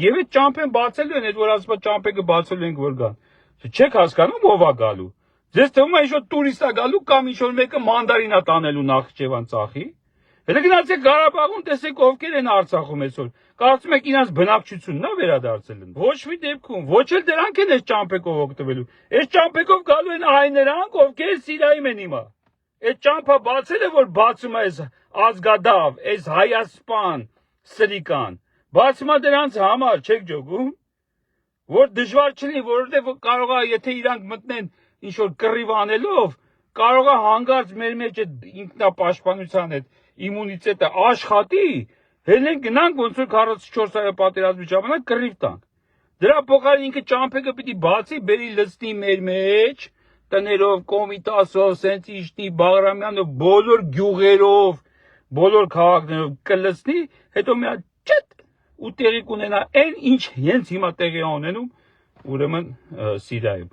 Եվ այդ ճամփեն բացելու են, այդ որ ասում են ճամփեքը բացելու են որ գան։ Չեք հասկանում ով է գալու։ Ձեզ թվում է ինչ-որ տուրիստ է գալու կամ ինչ-որ մեկը մանդարին է տանելու Նախիջևան ծախի։ Հետո գնացեք Ղարաբաղում տեսեք ովքեր են Արցախում այսօր։ Կարծում եք իրանց բնակչությունն է վերադարձել են։ Ոչ մի դեպքում, ոչ էլ դրանք են այս ճամփեկով օգտվելու։ Այս ճամփեկով գալու են այ նրանք, ովքեր Սիրիայում են հիմա։ Այդ ճամփա բացել է որ բացում է այս ազգադավ, այս հայասպան սրիկան։ Բացում է դրանց համար, չեք ջոգում։ Որ դժվար չլինի, որովհետև կարող է, եթե իրանք մտնեն ինչ-որ կռիվ անելով, կարող է հանգարց մեր մեջ այդ ինքնապաշտպանության այդ իմունիտետը աշխատի, հելեն գնանք ոնց որ 44-րդ պատերազմի ժամանակ կռիվ տանք։ Դրա փոխարեն ինքը ճամփեկը պիտի բացի, բերի լցնի մեր մեջ, տներով, Կոմիտասով, սենց իշտի, Բաղրամյանով, բոլոր գյուղերով, բոլոր քաղաքներով կլցնի, հետո մի հատ ճտ ու տեղի կունենա այն ինչ հենց հիմա տեղի ունենում ուրեմն Սիրիայում։